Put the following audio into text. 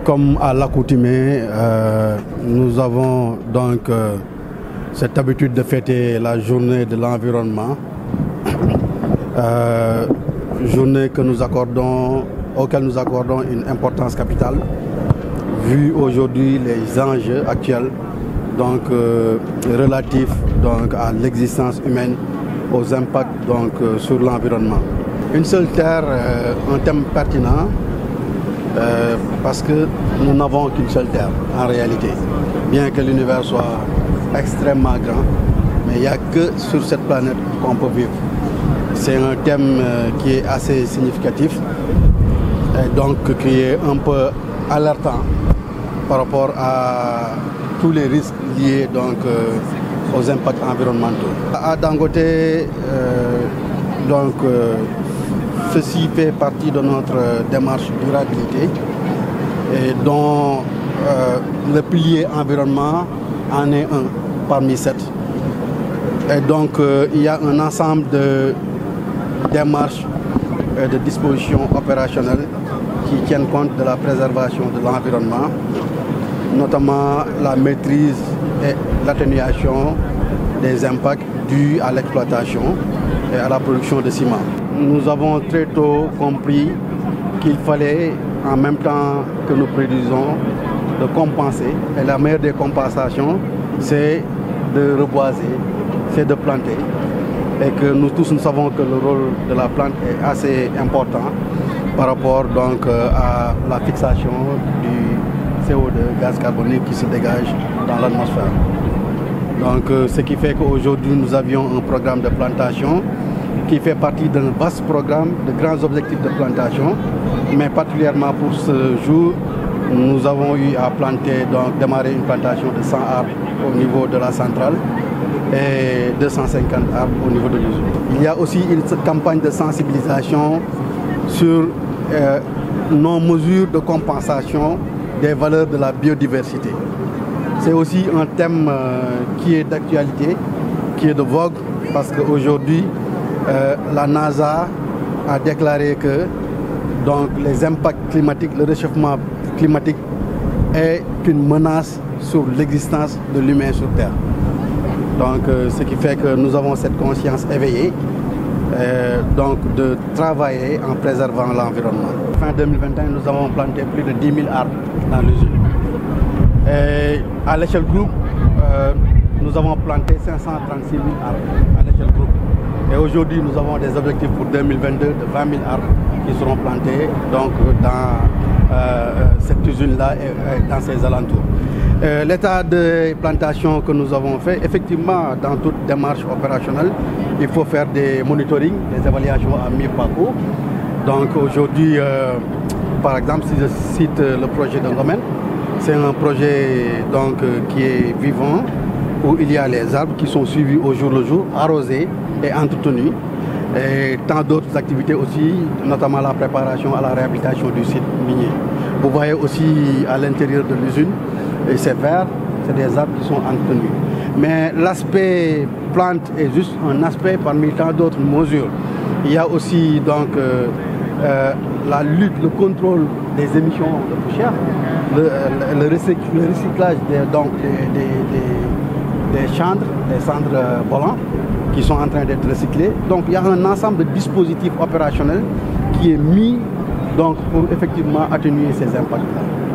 Comme à l'accoutumée, nous avons donc cette habitude de fêter la journée de l'environnement, journée que auquel nous accordons une importance capitale, vu aujourd'hui les enjeux actuels donc, relatifs donc, à l'existence humaine, aux impacts donc, sur l'environnement. Une seule terre, un thème pertinent, parce que nous n'avons qu'une seule terre en réalité. Bien que l'univers soit extrêmement grand, mais il n'y a que sur cette planète qu'on peut vivre. C'est un thème qui est assez significatif et donc qui est un peu alertant par rapport à tous les risques liés donc, aux impacts environnementaux. À Dangote, ceci fait partie de notre démarche durabilité et dont le pilier environnement en est un parmi 7. Et donc il y a un ensemble de démarches et de dispositions opérationnelles qui tiennent compte de la préservation de l'environnement, notamment la maîtrise et l'atténuation des impacts dus à l'exploitation et à la production de ciment. Nous avons très tôt compris qu'il fallait, en même temps que nous produisons, de compenser. Et la meilleure des compensations, c'est de reboiser, c'est de planter. Et que nous tous nous savons que le rôle de la plante est assez important par rapport donc à la fixation du CO2, gaz carbonique qui se dégage dans l'atmosphère. Donc ce qui fait qu'aujourd'hui nous avions un programme de plantation qui fait partie d'un vaste programme de grands objectifs de plantation, mais particulièrement pour ce jour, nous avons eu à planter, donc démarrer une plantation de 100 arbres au niveau de la centrale et 250 arbres au niveau de l'usine. Il y a aussi une campagne de sensibilisation sur nos mesures de compensation des valeurs de la biodiversité. C'est aussi un thème qui est d'actualité, qui est de vogue, parce qu'aujourd'hui, la NASA a déclaré que donc, les impacts climatiques, le réchauffement climatique est une menace sur l'existence de l'humain sur Terre. Donc, ce qui fait que nous avons cette conscience éveillée donc de travailler en préservant l'environnement. Fin 2021, nous avons planté plus de 10 000 arbres dans l'usine. Et à l'échelle groupe, nous avons planté 536 000 arbres à l'échelle groupe. Et aujourd'hui, nous avons des objectifs pour 2022 de 20 000 arbres qui seront plantés donc, dans cette usine-là et dans ses alentours. L'état de plantation que nous avons fait, effectivement, dans toute démarche opérationnelle, il faut faire des monitorings, des évaluations à mi-parcours. Donc aujourd'hui, par exemple, si je cite le projet de domaine, c'est un projet donc, qui est vivant, où il y a les arbres qui sont suivis au jour le jour, arrosés et entretenus. Et tant d'autres activités aussi, notamment la préparation à la réhabilitation du site minier. Vous voyez aussi à l'intérieur de l'usine, et c'est vert, c'est des arbres qui sont entretenus. Mais l'aspect plante est juste un aspect parmi tant d'autres mesures. Il y a aussi donc la lutte, le contrôle des émissions de poussière, le recyclage des cendres volantes qui sont en train d'être recyclés. Donc il y a un ensemble de dispositifs opérationnels qui est mis donc, pour effectivement atténuer ces impacts-là.